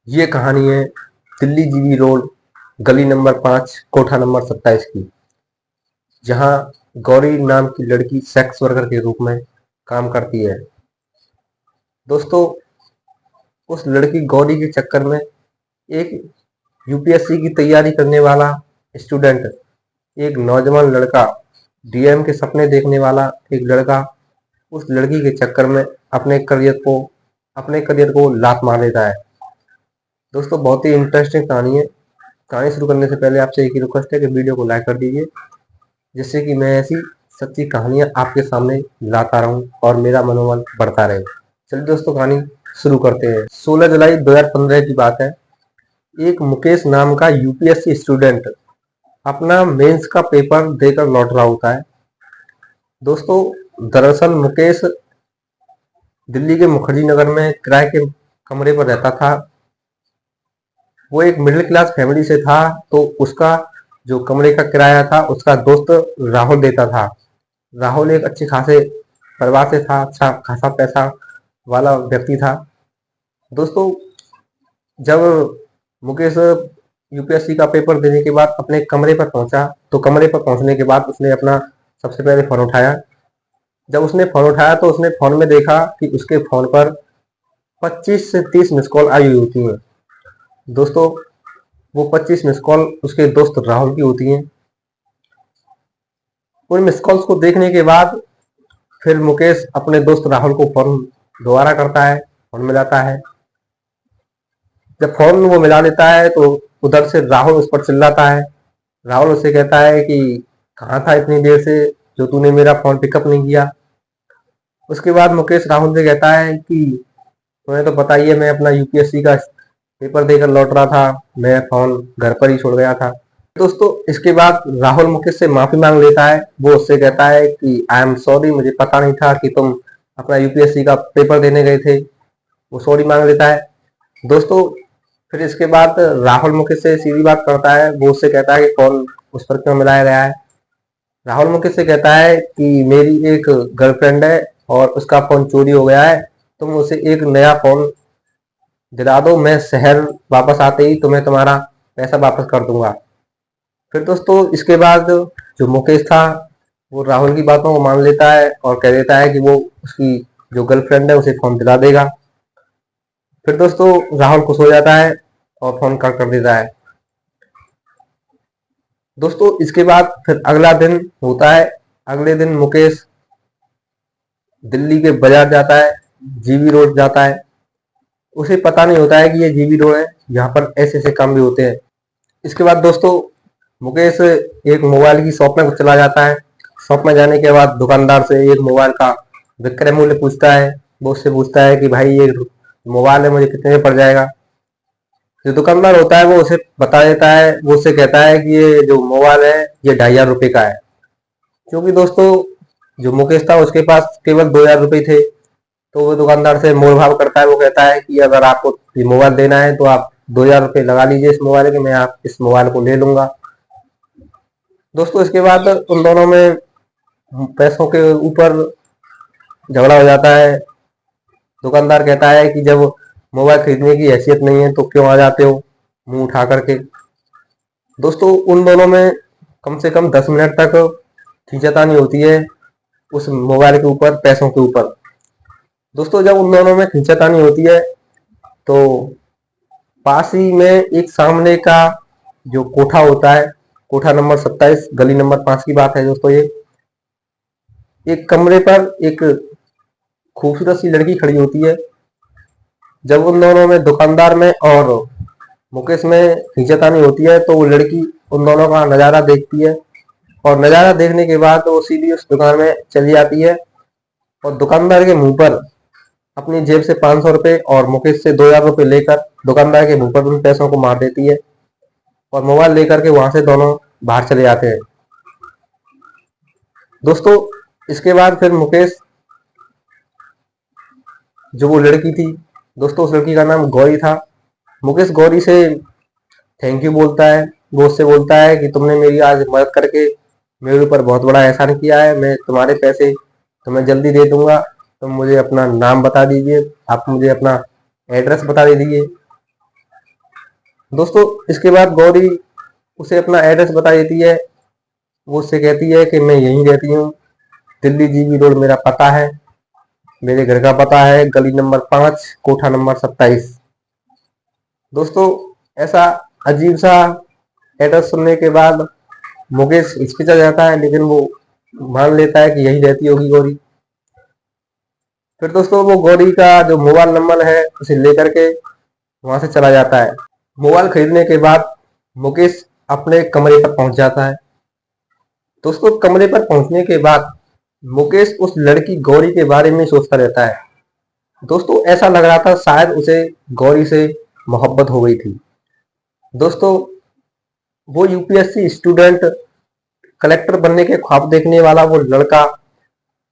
ये कहानी है दिल्ली जीबी रोड गली नंबर 5 कोठा नंबर 27 की, जहां गौरी नाम की लड़की सेक्स वर्कर के रूप में काम करती है। दोस्तों, उस लड़की गौरी के चक्कर में एक यूपीएससी की तैयारी करने वाला स्टूडेंट, एक नौजवान लड़का, डीएम के सपने देखने वाला एक लड़का उस लड़की के चक्कर में अपने करियर को लात मार देता है। दोस्तों, बहुत ही इंटरेस्टिंग कहानी है। कहानी शुरू करने से पहले आपसे एक ही रिक्वेस्ट है कि वीडियो को लाइक कर दीजिए, जिससे कि मैं ऐसी सच्ची कहानियां आपके सामने लाता रहूं और मेरा मनोबल बढ़ता रहे। चलिए दोस्तों, कहानी शुरू करते हैं। 16 जुलाई 2015 की बात है। एक मुकेश नाम का यूपीएससी स्टूडेंट अपना मेंस का पेपर देकर लौट रहा होता है। दोस्तों, दरअसल मुकेश दिल्ली के मुखर्जी नगर में किराए के कमरे पर रहता था। वो एक मिडिल क्लास फैमिली से था, तो उसका जो कमरे का किराया था उसका दोस्त राहुल देता था। राहुल एक अच्छे खासे परिवार से था, अच्छा खासा पैसा वाला व्यक्ति था। दोस्तों, जब मुकेश यूपीएससी का पेपर देने के बाद अपने कमरे पर पहुंचा, तो कमरे पर पहुंचने के बाद उसने अपना सबसे पहले फोन उठाया। जब उसने फोन उठाया तो उसने फोन में देखा कि उसके फोन पर 25 से 30 मिस कॉल आई हुई होती हैं। दोस्तों, वो 25 मिस कॉल उसके दोस्त राहुल की होती हैं। उन मिस कॉल्स को देखने के बाद फिर मुकेश अपने दोस्त राहुल को फोन दोबारा करता है, फोन मिलाता है। जब फोन वो मिला लेता है तो उधर से राहुल उस पर चिल्लाता है। राहुल उससे कहता है कि कहाँ था इतनी देर से, जो तूने मेरा फोन पिकअप नहीं किया। उसके बाद मुकेश राहुल से कहता है कि तुम्हें तो पता ही है, मैं अपना यूपीएससी का पेपर देकर लौट रहा था, मैं फोन घर पर ही छोड़ गया था। दोस्तों, इसके बाद राहुल मुकेश से माफी मांग लेता है। वो उससे कहता है कि आई एम सॉरी, मुझे पता नहीं था कि तुम अपना यूपीएससी का पेपर देने गए थे। वो सॉरी मांग लेता है। दोस्तों, फिर इसके बाद राहुल मुकेश से सीधी बात करता है। वो उससे कहता है कि फोन उस पर क्यों मिलाया गया है। राहुल मुकेश से कहता है कि मेरी एक गर्लफ्रेंड है और उसका फोन चोरी हो गया है, तुम उसे एक नया फोन दिला दो, मैं शहर वापस आते ही तुम्हें तुम्हारा पैसा वापस कर दूंगा। फिर दोस्तों, इसके बाद जो मुकेश था वो राहुल की बातों को मान लेता है और कह देता है कि वो उसकी जो गर्लफ्रेंड है उसे फोन दिला देगा। फिर दोस्तों, राहुल खुश हो जाता है और फोन कट कर देता है। दोस्तों, इसके बाद फिर अगला दिन होता है। अगले दिन मुकेश दिल्ली के बाजार जाता है, जीबी रोड जाता है। उसे पता नहीं होता है कि ये जीबी रोड है, यहाँ पर ऐसे ऐसे काम भी होते हैं। इसके बाद दोस्तों, मुकेश एक मोबाइल की शॉप में चला जाता है। शॉप में जाने के बाद दुकानदार से एक मोबाइल का विक्रय मूल्य पूछता है। वो उससे पूछता है कि भाई, ये मोबाइल है, मुझे कितने में पड़ जाएगा। जो दुकानदार होता है वो उसे बता देता है। वो उससे कहता है कि ये जो मोबाइल है ये 2,500 का है। क्योंकि दोस्तों, जो मुकेश था उसके पास केवल 2,000 रुपये थे, तो वो दुकानदार से मोल भाव करता है। वो कहता है कि अगर आपको ये मोबाइल देना है तो आप 2,000 रुपये लगा लीजिए इस मोबाइल के, मैं आप इस मोबाइल को ले लूंगा। दोस्तों, इसके बाद उन दोनों में पैसों के ऊपर झगड़ा हो जाता है। दुकानदार कहता है कि जब मोबाइल खरीदने की हैसियत नहीं है तो क्यों आ जाते हो मुंह उठा करके। दोस्तों, उन दोनों में कम से कम 10 मिनट तक खींचातानी होती है उस मोबाइल के ऊपर, पैसों के ऊपर। दोस्तों, जब उन दोनों में खींचातानी होती है तो पास ही में एक सामने का जो कोठा होता है, कोठा नंबर 27 गली नंबर 5 की बात है दोस्तों। ये एक कमरे पर एक खूबसूरत सी लड़की खड़ी होती है। जब उन दोनों में, दुकानदार में और मुकेश में खींचातानी होती है, तो वो लड़की उन दोनों का नज़ारा देखती है और नज़ारा देखने के बाद वो सीधी उस दुकान में चली जाती है और दुकानदार के मुंह पर अपनी जेब से 500 रुपये और मुकेश से 2,000 रुपये लेकर दुकानदार के मुंह पर उन पैसों को मार देती है और मोबाइल लेकर के वहां से दोनों बाहर चले जाते हैं। दोस्तों, इसके बाद फिर मुकेश, जो वो लड़की थी, दोस्तों उस लड़की का नाम गौरी था। मुकेश गौरी से थैंक यू बोलता है। वो उससे बोलता है कि तुमने मेरी आज मदद करके मेरे ऊपर बहुत बड़ा एहसान किया है, मैं तुम्हारे पैसे तुम्हें जल्दी दे दूंगा, तुम मुझे अपना नाम बता दीजिए, आप मुझे अपना एड्रेस बता दीजिए। दोस्तों इसके बाद गौरी उसे अपना एड्रेस बता देती है। वो उससे कहती है कि मैं यहीं रहती हूँ, दिल्ली जीबी रोड मेरा पता है, मेरे घर का पता है गली नंबर 5 कोठा नंबर 27। दोस्तों ऐसा अजीब सा एड्रेस सुनने के बाद मुकेश हिचकिचा जाता है, लेकिन वो मान लेता है कि यही रहती होगी गौरी। फिर दोस्तों वो गौरी का जो मोबाइल नंबर है उसे लेकर के वहां से चला जाता है। मोबाइल खरीदने के बाद मुकेश अपने कमरे पर पहुंच जाता है। दोस्तों कमरे पर पहुंचने के बाद मुकेश उस लड़की गौरी के बारे में सोचता रहता है। दोस्तों ऐसा लग रहा था शायद उसे गौरी से मोहब्बत हो गई थी। दोस्तों वो यूपीएससी स्टूडेंट, कलेक्टर बनने के ख्वाब देखने वाला वो लड़का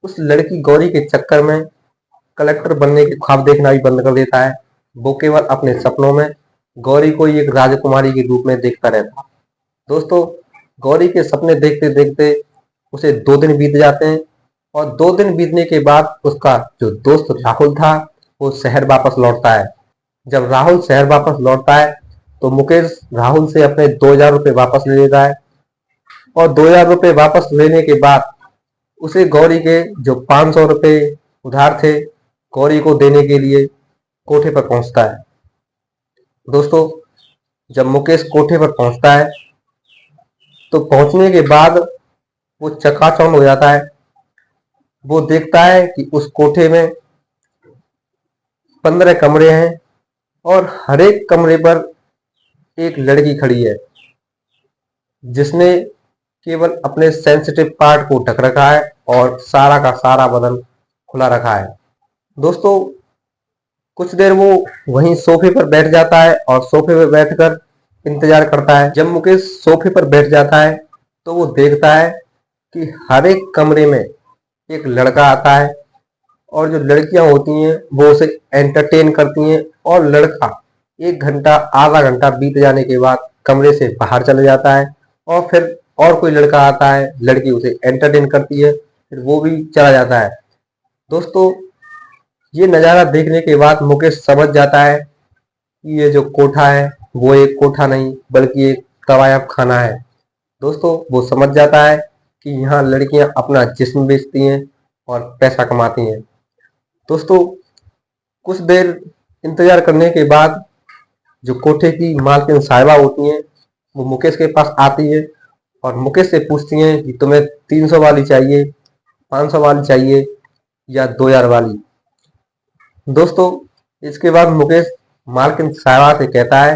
उस लड़की गौरी के चक्कर में कलेक्टर बनने के ख्वाब देखना भी बंद कर देता है। वो केवल अपने सपनों में गौरी को ही एक राजकुमारी के रूप में देखता रहता। दोस्तों गौरी के सपने देखते देखते उसे 2 दिन बीत जाते हैं, और 2 दिन बीतने के बाद उसका जो दोस्त राहुल था वो शहर वापस लौटता है। जब राहुल शहर वापस लौटता है तो मुकेश राहुल से अपने 2000 रुपये वापस ले लेता है, और 2000 रुपये वापस लेने के बाद उसे गौरी के जो 500 रुपये उधार थे गौरी को देने के लिए कोठे पर पहुंचता है। दोस्तों जब मुकेश कोठे पर पहुंचता है तो पहुंचने के बाद वो चकाचौंध हो जाता है। वो देखता है कि उस कोठे में 15 कमरे हैं, और हर एक कमरे पर एक लड़की खड़ी है जिसने केवल अपने सेंसिटिव पार्ट को ढक रखा है और सारा का सारा बदन खुला रखा है। दोस्तों कुछ देर वो वहीं सोफे पर बैठ जाता है और सोफे पर बैठकर इंतजार करता है। जब मुकेश सोफे पर बैठ जाता है तो वो देखता है कि हर एक कमरे में एक लड़का आता है, और जो लड़कियां होती हैं वो उसे एंटरटेन करती हैं, और लड़का 1 घंटा आधा घंटा बीत जाने के बाद कमरे से बाहर चले जाता है, और फिर और कोई लड़का आता है, लड़की उसे एंटरटेन करती है, फिर वो भी चला जाता है। दोस्तों ये नज़ारा देखने के बाद मुकेश समझ जाता है कि ये जो कोठा है वो एक कोठा नहीं बल्कि एक तवायफ खाना है। दोस्तों वो समझ जाता है कि यहाँ लड़कियां अपना जिस्म बेचती हैं और पैसा कमाती हैं। दोस्तों कुछ देर इंतजार करने के बाद जो कोठे की मालकिन साहिबा होती हैं वो मुकेश के पास आती है और मुकेश से पूछती हैं कि तुम्हें 300 वाली चाहिए, 500 वाली चाहिए या 2000 वाली। दोस्तों इसके बाद मुकेश मालकिन साहिबा से कहता है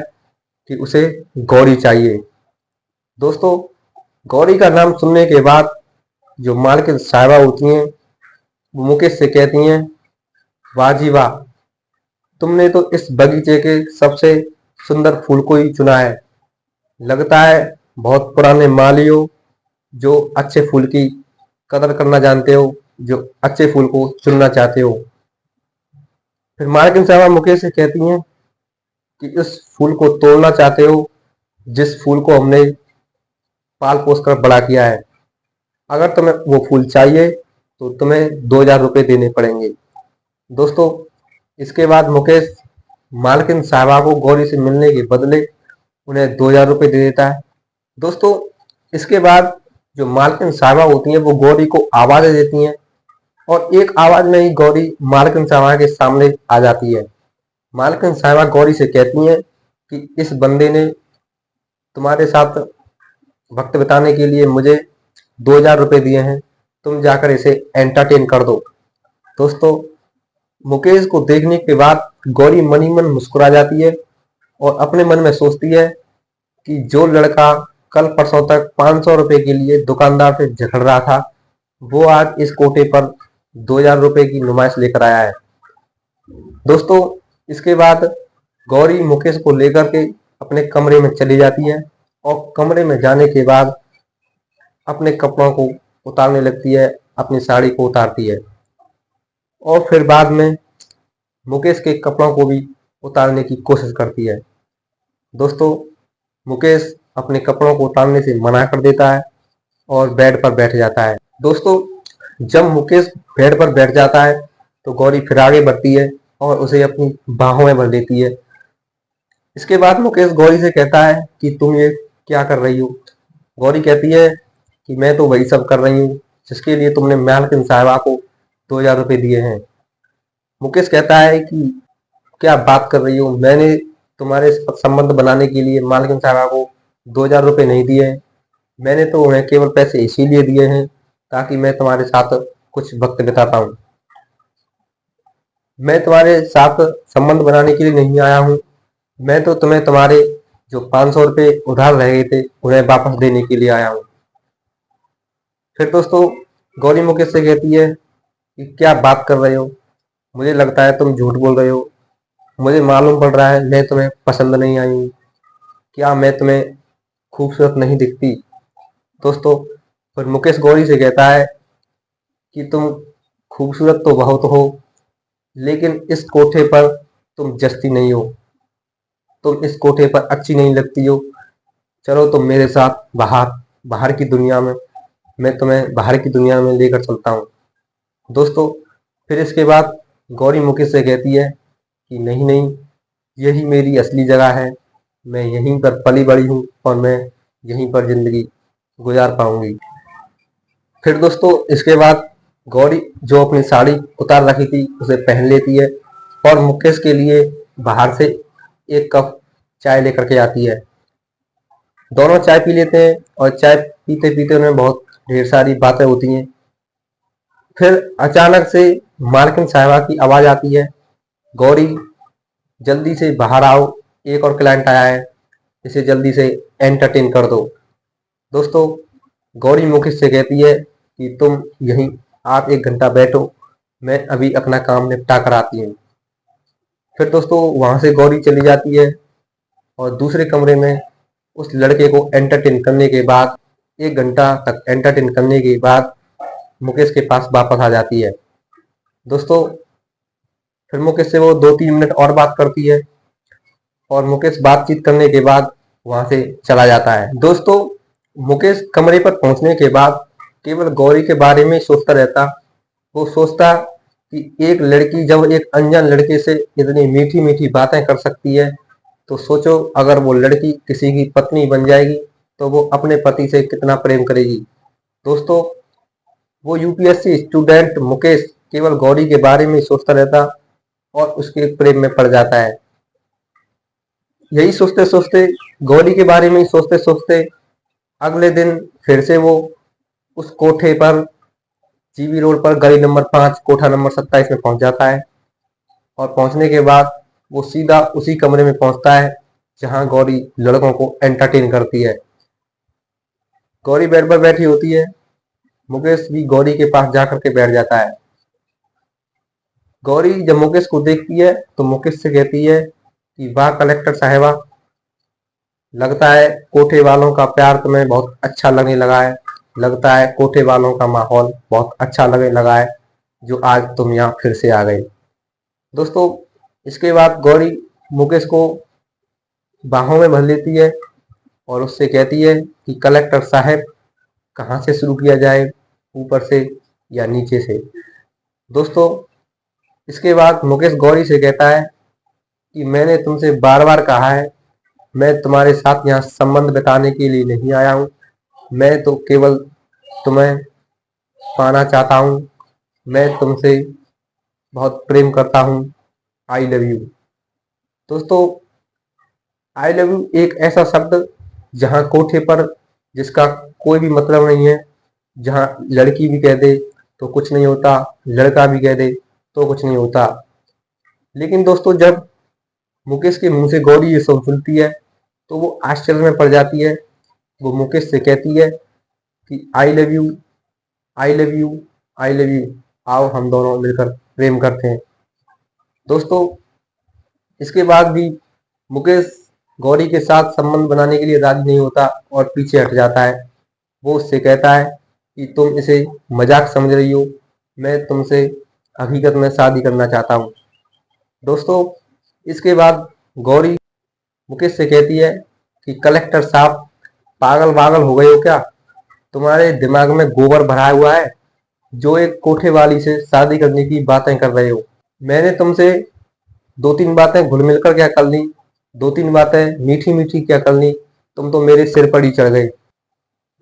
कि उसे गौरी चाहिए। दोस्तों गौरी का नाम सुनने के बाद जो मालकिन साहिबा होती हैं वो मुकेश से कहती हैं, वाह जी वाह, तुमने तो इस बगीचे के सबसे सुंदर फूल को ही चुना है। लगता है बहुत पुराने माली हो जो अच्छे फूल की कदर करना जानते हो, जो अच्छे फूल को चुनना चाहते हो। फिर मालकिन साहिबा मुकेश से कहती हैं कि इस फूल को तोड़ना चाहते हो जिस फूल को हमने पाल पोस कर बड़ा किया है। अगर तुम्हें वो फूल चाहिए तो तुम्हें 2000 रुपये देने पड़ेंगे। दोस्तों इसके बाद मुकेश मालकिन साहिबा को गौरी से मिलने के बदले उन्हें 2000 रुपये दे देता है। दोस्तों इसके बाद जो मालकिन साहिबा होती हैं वो गौरी को आवाज़ें देती हैं, और एक आवाज़ में ही गौरी मालकिन साहिबा के सामने आ जाती है। मालकिन साहिबा गौरी से कहती हैं कि इस बंदे ने तुम्हारे साथ वक्त बिताने के लिए मुझे 2000 रुपये दिए हैं, तुम जाकर इसे एंटरटेन कर दो। दोस्तों मुकेश को देखने के बाद गौरी मन ही मन मुस्कुरा जाती है और अपने मन में सोचती है कि जो लड़का कल परसों तक 500 रुपये के लिए दुकानदार से झगड़ रहा था वो आज इस कोटे पर 2000 रुपये की नुमाइश लेकर आया है। दोस्तों इसके बाद गौरी मुकेश को लेकर के अपने कमरे में चली जाती है, और कमरे में जाने के बाद अपने कपड़ों को उतारने लगती है, अपनी साड़ी को उतारती है, और फिर बाद में मुकेश के कपड़ों को भी उतारने की कोशिश करती है। दोस्तों मुकेश अपने कपड़ों को उतारने से मना कर देता है और बेड पर बैठ जाता है। दोस्तों जब मुकेश बेड पर बैठ जाता है तो गौरी फिर आगे बढ़ती है और उसे अपनी बाहों में भर लेती है। इसके बाद मुकेश गौरी से कहता है कि तुम ये क्या कर रही हो। गौरी कहती है कि मैं तो वही सब कर रही हूँ जिसके लिए तुमने मालकिन साहिबा को 2000 रुपये दिए हैं। मुकेश कहता है कि क्या बात कर रही हो, मैंने तुम्हारे संबंध बनाने के लिए मालकिन साहिबा को 2000 रुपये नहीं दिए हैं। मैंने तो उन्हें केवल पैसे इसीलिए दिए हैं ताकि मैं तुम्हारे साथ कुछ वक्त बिता पाऊँ। मैं तुम्हारे साथ संबंध बनाने के लिए नहीं आया हूँ। मैं तो तुम्हें तुम्हारे जो 500 रुपये उधार रह गए थे उन्हें वापस देने के लिए आया हूँ। फिर दोस्तों गौरी मुकेश से कहती है कि क्या बात कर रहे हो, मुझे लगता है तुम झूठ बोल रहे हो। मुझे मालूम पड़ रहा है मैं तुम्हें पसंद नहीं आई हूँ। क्या मैं तुम्हें खूबसूरत नहीं दिखती। दोस्तों फिर मुकेश गौरी से कहता है कि तुम खूबसूरत तो बहुत हो, लेकिन इस कोठे पर तुम जचती नहीं हो। तुम इस कोठे पर अच्छी नहीं लगती हो। चलो तुम मेरे साथ बाहर बाहर की दुनिया में, मैं तुम्हें बाहर की दुनिया में लेकर चलता हूँ। दोस्तों फिर इसके बाद गौरी मुकेश से कहती है कि नहीं नहीं, यही मेरी असली जगह है। मैं यहीं पर पली बड़ी हूँ और मैं यहीं पर जिंदगी गुजार पाऊंगी। फिर दोस्तों इसके बाद गौरी जो अपनी साड़ी उतार रखी थी उसे पहन लेती है और मुकेश के लिए बाहर से एक कप चाय लेकर के आती है। दोनों चाय पी लेते हैं और चाय पीते पीते उन्हें बहुत ढेर सारी बातें होती हैं। फिर अचानक से मालकिन साहिबा की आवाज आती है, गौरी जल्दी से बाहर आओ, एक और क्लाइंट आया है, इसे जल्दी से एंटरटेन कर दो। दोस्तों गौरी मुकेश से कहती है कि तुम यहीं आप 1 घंटा बैठो, मैं अभी अपना काम निपटा कर आती हूँ। फिर दोस्तों वहां से गौरी चली जाती है और दूसरे कमरे में उस लड़के को एंटरटेन करने के बाद 1 घंटा तक एंटरटेन करने के बाद मुकेश के पास वापस आ जाती है। दोस्तों फिर मुकेश से वो 2-3 मिनट और बात करती है और मुकेश बातचीत करने के बाद वहां से चला जाता है। दोस्तों मुकेश कमरे पर पहुंचने के बाद केवल गौरी के बारे में सोचता रहता। वो सोचता कि एक लड़की जब एक अनजान लड़के से इतनी मीठी मीठी बातें कर सकती है तो सोचो अगर वो लड़की किसी की पत्नी बन जाएगी तो वो अपने पति से कितना प्रेम करेगी। दोस्तों वो यूपीएससी स्टूडेंट मुकेश केवल गौरी के बारे में सोचता रहता और उसके प्रेम में पड़ जाता है। यही सोचते सोचते, गौरी के बारे में सोचते सोचते अगले दिन फिर से वो उस कोठे पर, जीबी रोड पर गली नंबर 5 कोठा नंबर 27 में पहुंच जाता है और पहुंचने के बाद वो सीधा उसी कमरे में पहुंचता है जहां गौरी लड़कों को एंटरटेन करती है। गौरी बेड पर बैठी होती है। मुकेश भी गौरी के पास जाकर के बैठ जाता है। गौरी जब मुकेश को देखती है तो मुकेश से कहती है कि वाह कलेक्टर साहिबा, लगता है कोठे वालों का प्यार तुम्हें बहुत अच्छा लगने लगा है। लगता है कोठे वालों का माहौल बहुत अच्छा लगने लगा है जो आज तुम यहाँ फिर से आ गए। दोस्तों इसके बाद गौरी मुकेश को बाहों में भर लेती है और उससे कहती है कि कलेक्टर साहब, कहाँ से शुरू किया जाए, ऊपर से या नीचे से। दोस्तों इसके बाद मुकेश गौरी से कहता है कि मैंने तुमसे बार बार कहा है, मैं तुम्हारे साथ यहाँ संबंध बिताने के लिए नहीं आया हूँ। मैं तो केवल तुम्हें पाना चाहता हूँ। मैं तुमसे बहुत प्रेम करता हूँ। I love you. दोस्तों आई लव यू एक ऐसा शब्द जहाँ कोठे पर जिसका कोई भी मतलब नहीं है, जहाँ लड़की भी कह दे तो कुछ नहीं होता, लड़का भी कह दे तो कुछ नहीं होता। लेकिन दोस्तों जब मुकेश के मुंह से गौरी ये सब सुनती है तो वो आश्चर्य में पड़ जाती है। वो मुकेश से कहती है कि I love you, I love you, I love you, आओ हम दोनों मिलकर प्रेम करते हैं। दोस्तों इसके बाद भी मुकेश गौरी के साथ संबंध बनाने के लिए राजी नहीं होता और पीछे हट जाता है। वो उससे कहता है कि तुम इसे मजाक समझ रही हो, मैं तुमसे हकीकत में शादी करना चाहता हूँ। दोस्तों इसके बाद गौरी मुकेश से कहती है कि कलेक्टर साहब, पागल पागल हो गए हो क्या? तुम्हारे दिमाग में गोबर भरा हुआ है जो एक कोठे वाली से शादी करने की बातें कर रहे हो। मैंने तुमसे 2-3 बातें घुल मिलकर क्या कर ली, 2-3 बातें मीठी मीठी क्या करनी, तुम तो मेरे सिर पर ही चढ़ गए।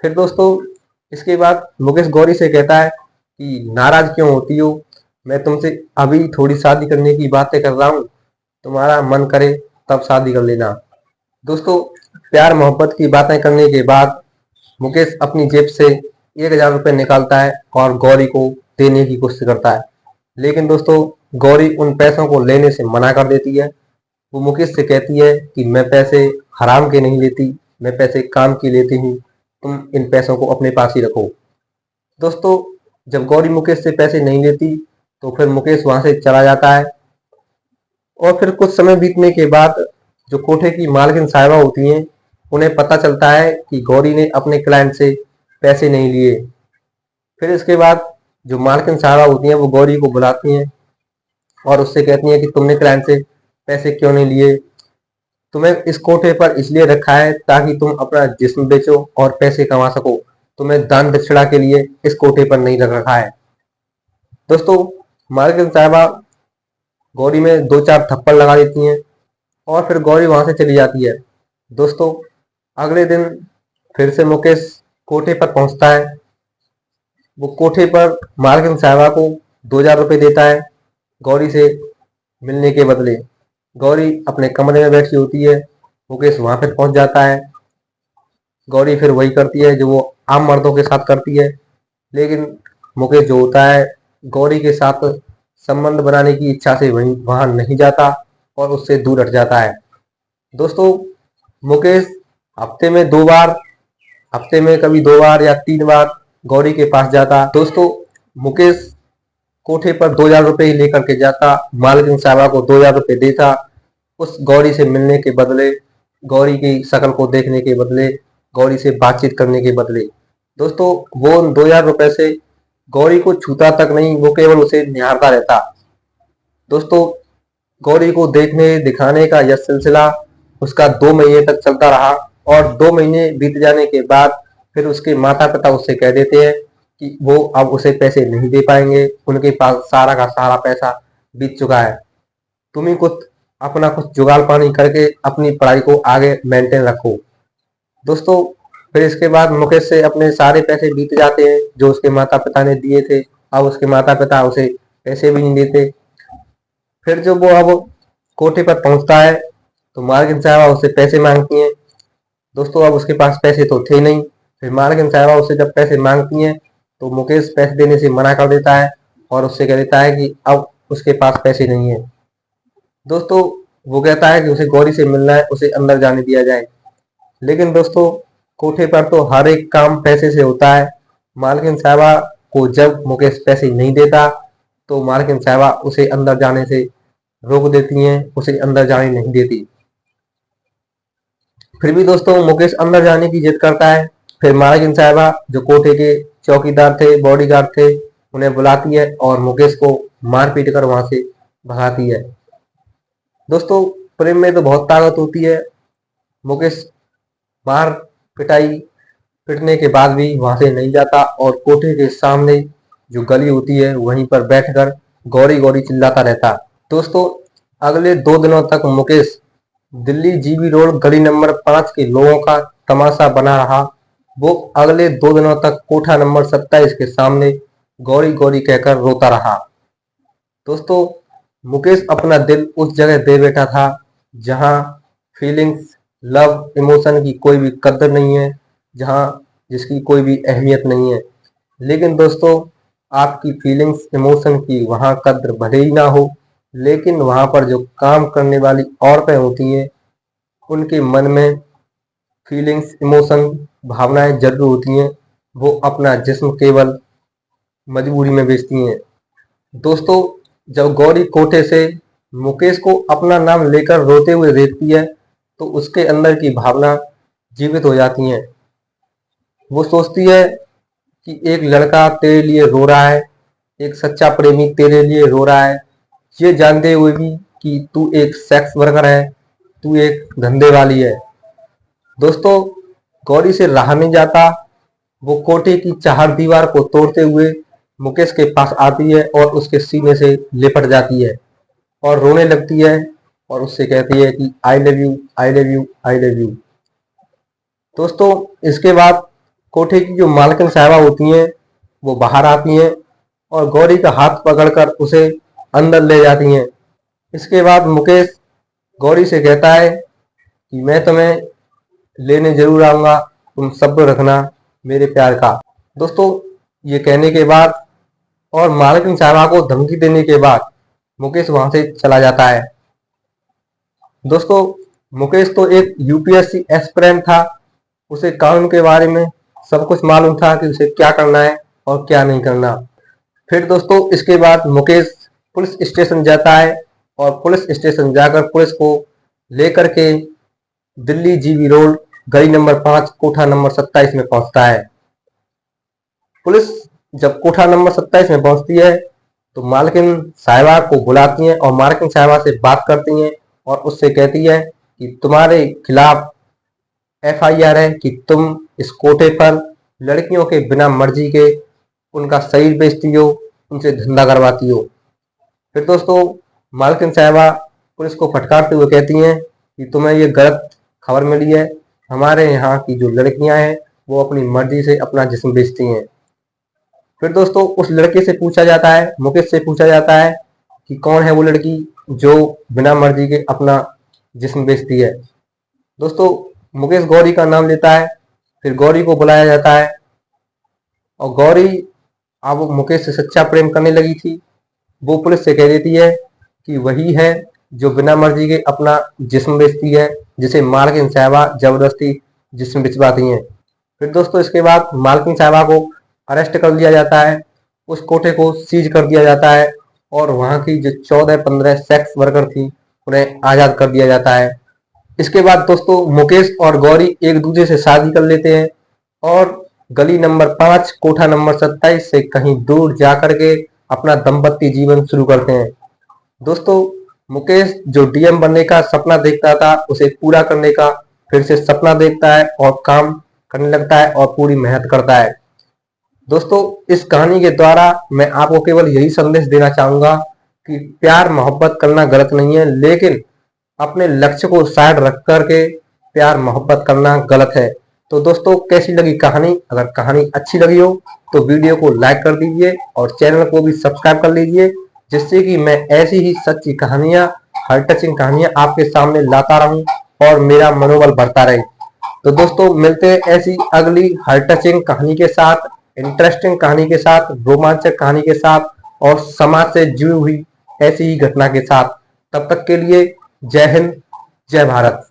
फिर दोस्तों इसके बाद मुकेश गौरी से कहता है कि नाराज क्यों होती हो, मैं तुमसे अभी थोड़ी शादी करने की बातें कर रहा हूँ, तुम्हारा मन करे तब शादी कर लेना। दोस्तों प्यार मोहब्बत की बातें करने के बाद मुकेश अपनी जेब से 1,000 रुपये निकालता है और गौरी को देने की कोशिश करता है, लेकिन दोस्तों गौरी उन पैसों को लेने से मना कर देती है। वो मुकेश से कहती है कि मैं पैसे हराम के नहीं लेती, मैं पैसे काम की लेती हूँ, तुम इन पैसों को अपने पास ही रखो। दोस्तों जब गौरी मुकेश से पैसे नहीं लेती तो फिर मुकेश वहां से चला जाता है। और फिर कुछ समय बीतने के बाद जो कोठे की मालकिन साहिबा होती हैं, उन्हें पता चलता है कि गौरी ने अपने क्लाइंट से पैसे नहीं लिए। फिर इसके बाद जो मालकिन साहिबा होती हैं वो गौरी को बुलाती हैं और उससे कहती हैं कि तुमने क्लाइंट से पैसे क्यों नहीं लिए, तुम्हें इस कोठे पर इसलिए रखा है ताकि तुम अपना जिस्म बेचो और पैसे कमा सको, तुम्हें दान दक्षिणा के लिए इस कोठे पर नहीं रखा है। दोस्तों मालकिन साहिबा गौरी में 2-4 थप्पड़ लगा देती हैं और फिर गौरी वहां से चली जाती है। दोस्तों अगले दिन फिर से मुकेश कोठे पर पहुंचता है। वो कोठे पर मालकिन साहिबा को 2,000 रुपये देता है गौरी से मिलने के बदले। गौरी अपने कमरे में बैठी होती है, मुकेश वहां पर पहुंच जाता है। गौरी फिर वही करती है जो वो आम मर्दों के साथ करती है, लेकिन मुकेश जो होता है गौरी के साथ संबंध बनाने की इच्छा से वहीं वहां नहीं जाता और उससे दूर हट जाता है। दोस्तों मुकेश हफ्ते में 2 बार, हफ्ते में कभी 2 बार या 3 बार गौरी के पास जाता। दोस्तों मुकेश कोठे पर 2,000 रुपये ही लेकर के जाता, मालकिन साहबा को 2,000 रुपये देता उस गौरी से मिलने के बदले, गौरी की शक्ल को देखने के बदले, गौरी से बातचीत करने के बदले। दोस्तों वो उन 2,000 रुपये से गौरी को छूता तक नहीं, वो केवल उसे निहारता रहता। दोस्तों गौरी को देखने दिखाने का यह सिलसिला उसका 2 महीने तक चलता रहा और 2 महीने बीत जाने के बाद फिर उसके माता पिता उससे कह देते हैं कि वो अब उसे पैसे नहीं दे पाएंगे, उनके पास सारा का सारा पैसा बीत चुका है, तुम ही कुछ अपना कुछ जुगाड़ पानी करके अपनी पढ़ाई को आगे मेंटेन रखो। दोस्तों फिर इसके बाद मुकेश से अपने सारे पैसे बीत जाते हैं जो उसके माता पिता ने दिए थे। अब उसके माता पिता उसे पैसे भी नहीं देते। फिर जब वो अब कोठे पर पहुंचता है तो मालकिन साहबा उससे पैसे मांगती हैं। दोस्तों अब उसके पास पैसे तो थे नहीं। फिर मालकिन साहबा उससे जब पैसे मांगती हैं तो मुकेश पैसे देने से मना कर देता है और उससे कह देता है कि अब उसके पास पैसे नहीं है। दोस्तों वो कहता है कि उसे गौरी से मिलना है, उसे अंदर जाने दिया जाए। लेकिन दोस्तों कोठे पर तो हर एक काम पैसे से होता है। मालकिन साहबा को जब मुकेश पैसे नहीं देता तो मालकिन साहबा उसे अंदर जाने से रोक देती हैं, उसे अंदर जाने नहीं देती। फिर भी दोस्तों मुकेश अंदर जाने की जिद करता है। फिर मालकिन साहबा जो कोठे के चौकीदार थे, बॉडीगार्ड थे, उन्हें बुलाती है और मुकेश को मार पीट कर वहां से भगाती है। दोस्तों प्रेम में तो बहुत ताकत होती है। मुकेश मार पिटाई पिटने के बाद भी वहां से नहीं जाता और कोठे के सामने जो गली होती है वहीं पर बैठकर गौरी गौरी चिल्लाता रहता। दोस्तों अगले 2 दिनों तक मुकेश दिल्ली जीबी रोड गली नंबर 5 के लोगों का तमाशा बना रहा। वो अगले 2 दिनों तक कोठा नंबर 27 के सामने गौरी गौरी कहकर रोता रहा। दोस्तों मुकेश अपना दिल उस जगह दे बैठा था जहां फीलिंग्स, लव, इमोशन की कोई भी कदर नहीं है, जहां जिसकी कोई भी अहमियत नहीं है। लेकिन दोस्तों आपकी फीलिंग्स, इमोशन की वहां कद्र भले ही ना हो, लेकिन वहां पर जो काम करने वाली औरतें होती हैं उनके मन में फीलिंग्स, इमोशन, भावनाएं जरूर होती हैं। वो अपना जिस्म केवल मजबूरी में बेचती हैं। दोस्तों जब गौरी कोठे से मुकेश को अपना नाम लेकर रोते हुए देखती है तो उसके अंदर की भावना जीवित हो जाती हैं। वो सोचती है कि एक लड़का तेरे लिए रो रहा है, एक सच्चा प्रेमी तेरे लिए रो रहा है, ये जानते हुए भी कि तू एक सेक्स वर्कर है, तू एक धंधे वाली है। दोस्तों गौरी से रहा नहीं जाता। वो कोठे की चार दीवार को तोड़ते हुए मुकेश के पास आती है और उसके सीने से लिपट जाती है और रोने लगती है और उससे कहती है कि I love you, I love you, I love you. दोस्तों इसके बाद कोठे की जो मालकिन साहबा होती हैं वो बाहर आती हैं और गौरी का हाथ पकड़कर उसे अंदर ले जाती हैं। इसके बाद मुकेश गौरी से कहता है कि मैं तुम्हें लेने जरूर आऊंगा, तुम सब्र रखना मेरे प्यार का। दोस्तों ये कहने के बाद और मालकिन साहबा को धमकी देने के बाद मुकेश वहां से चला जाता है। दोस्तों मुकेश तो एक यूपीएससी एस्पिरेंट था, उसे कानून के बारे में सब कुछ मालूम था कि उसे क्या करना है और क्या नहीं करना। फिर दोस्तों इसके बाद मुकेश पुलिस स्टेशन जाता है और पुलिस स्टेशन जाकर पुलिस को लेकर के दिल्ली जीबी रोड गली नंबर 5 कोठा नंबर 27 में पहुंचता है। पुलिस जब कोठा नंबर 27 में पहुंचती है तो मालकिन साहिबा को बुलाती हैं और मालकिन साहिबा से बात करती हैं और उससे कहती है कि तुम्हारे खिलाफ एफआईआर है कि तुम इस कोठे पर लड़कियों के बिना मर्जी के उनका शरीर बेचती हो, उनसे धंधा करवाती हो। फिर दोस्तों मालकिन साहिबा पुलिस को फटकारते हुए कहती हैं कि तुम्हें ये गलत खबर मिली है, हमारे यहाँ की जो लड़कियां हैं वो अपनी मर्जी से अपना जिस्म बेचती हैं। फिर दोस्तों उस लड़के से पूछा जाता है, मुकेश से पूछा जाता है कि कौन है वो लड़की जो बिना मर्जी के अपना जिस्म बेचती है। दोस्तों मुकेश गौरी का नाम लेता है। फिर गौरी को बुलाया जाता है और गौरी अब मुकेश से सच्चा प्रेम करने लगी थी। वो पुलिस से कह देती है कि वही है जो बिना मर्जी के अपना जिस्म बेचती है, जिसे मालकिन साहिबा जबरदस्ती जिस्म बेचवाती हैं। फिर दोस्तों इसके बाद मालकिन साहिबा को अरेस्ट कर लिया जाता है, उस कोठे को सीज कर दिया जाता है और वहां की जो 14-15 सेक्स वर्कर थी उन्हें आजाद कर दिया जाता है। इसके बाद दोस्तों मुकेश और गौरी एक दूसरे से शादी कर लेते हैं और गली नंबर 5 कोठा नंबर 27 से कहीं दूर जाकर के अपना दाम्पत्य जीवन शुरू करते हैं। दोस्तों मुकेश जो डीएम बनने का सपना देखता था उसे पूरा करने का फिर से सपना देखता है और काम करने लगता है और पूरी मेहनत करता है। दोस्तों इस कहानी के द्वारा मैं आपको केवल यही संदेश देना चाहूंगा कि प्यार मोहब्बत करना गलत नहीं है, लेकिन अपने लक्ष्य को साइड रख करके प्यार मोहब्बत करना गलत है। तो दोस्तों कैसी लगी कहानी? अगर कहानी अच्छी लगी हो तो वीडियो को लाइक कर दीजिए और चैनल को भी सब्सक्राइब कर लीजिए, जिससे कि मैं ऐसी ही सच्ची कहानियां, हार्ट टचिंग कहानियां आपके सामने लाता रहूं और मेरा मनोबल बढ़ता रहे। तो दोस्तों मिलते हैं ऐसी अगली हार्ट टचिंग कहानी के साथ, इंटरेस्टिंग कहानी के साथ, रोमांचक कहानी के साथ और समाज से जुड़ी हुई ऐसी ही घटना के साथ। तब तक के लिए जय हिंद, जय भारत।